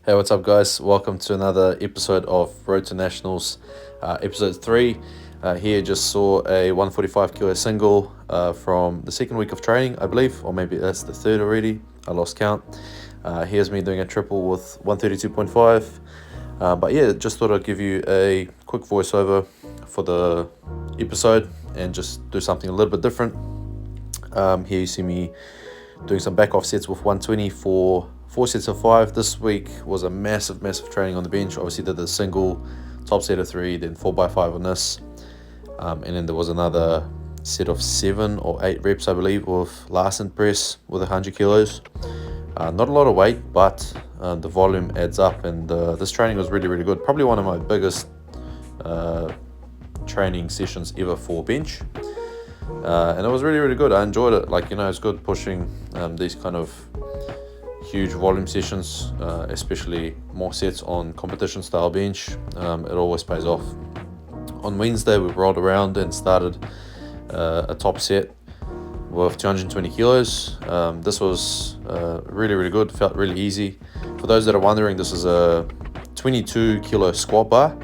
Hey, what's up, guys? Welcome to another episode of Road to Nationals, episode 3. Here, just saw a 145 kilo single from the second week of training, I believe, or maybe that's the third already. I lost count. Here's me doing a triple with 132.5. But yeah, just thought I'd give you a quick voiceover for the episode and just do something a little bit different. Here you see me doing some back offsets with 120 for 4 sets of 5. This week was a massive training on the bench. Obviously did the single, top set of 3, then 4x5 on this. And then there was another set of 7 or 8 reps, I believe, with Larsen press with 100 kilos. Not a lot of weight, but the volume adds up, and this training was really good. Probably one of my biggest training sessions ever for bench. And it was really good. I enjoyed it. It's good pushing these kind of huge volume sessions, especially more sets on competition style bench. It always pays off. On Wednesday, we rolled around and started a top set with 220 kilos. This was really good. Felt really easy. For those that are wondering, this is a 22 kilo squat bar,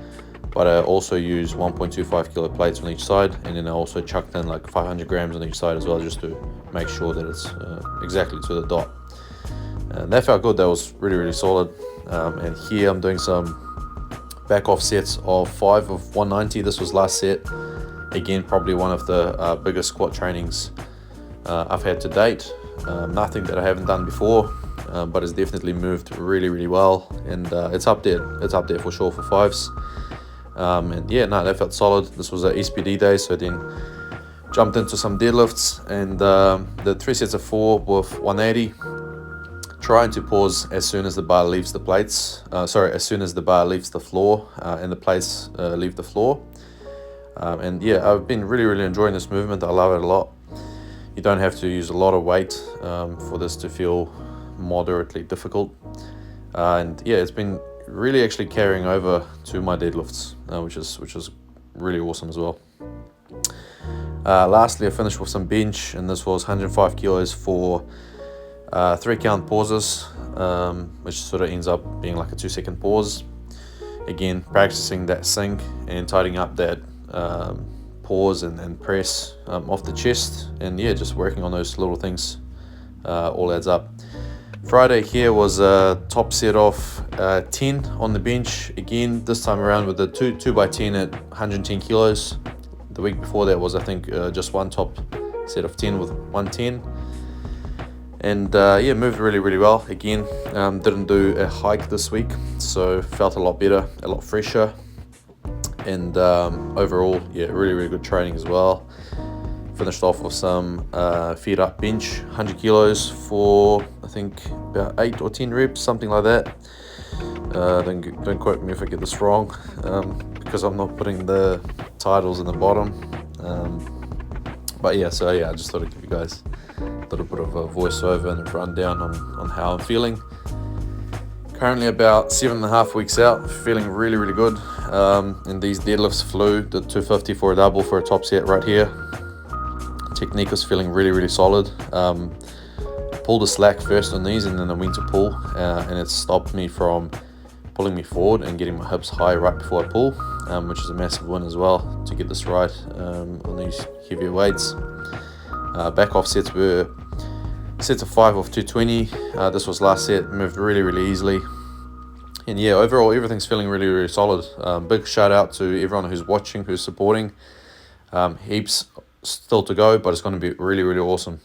but I also use 1.25 kilo plates on each side, and then I also chucked in like 500 grams on each side as well, just to make sure that it's exactly to the dot. And that felt good. That was really solid. And here I'm doing some back off sets of 5 of 190. This was last set. Again, probably one of the biggest squat trainings I've had to date. Nothing that I haven't done before, but it's definitely moved really well, and it's up there. It's up there for sure for 5s. And yeah, no, that felt solid. This was a SPD day, so then jumped into some deadlifts and the 3 sets of 4 with 180. Trying to pause as soon as the bar leaves the plates. As soon as the bar leaves the floor and the plates leave the floor. And yeah, I've been really enjoying this movement. I love it a lot. You don't have to use a lot of weight for this to feel moderately difficult. And yeah, it's been really actually carrying over to my deadlifts, which is really awesome as well. Lastly, I finished with some bench, and this was 105 kilos for 3 count pauses, which sort of ends up being like a 2-second pause. Again, practicing that sync and tidying up that pause and press off the chest, and yeah, just working on those little things all adds up. Friday here was a top set of 10 on the bench. Again, this time around with the 2x10 at 110 kilos. The week before that was, I think, just one top set of 10 with 110. And yeah, moved really well. Again, didn't do a hike this week, so felt a lot better, a lot fresher. And overall, yeah, really good training as well. Finished off with some feet up bench, 100 kilos for, I think, about 8 or 10 reps, something like that. Don't quote me if I get this wrong, because I'm not putting the titles in the bottom. But yeah, so yeah, I just thought I'd give you guys a little bit of a voiceover and a rundown on how I'm feeling. Currently about 7.5 weeks out, feeling really good. And these deadlifts flew. The 250 for a double for a top set right here. Technique was feeling really solid. Pulled a slack first on these, and then I went to pull, and it stopped me from pulling me forward and getting my hips high right before I pull, which is a massive win as well to get this right on these heavier weights. Back off sets were sets of 5 of 220. This was last set, moved really easily. And yeah, overall everything's feeling really solid. Big shout out to everyone who's watching, who's supporting. Heaps still to go, but it's going to be really awesome.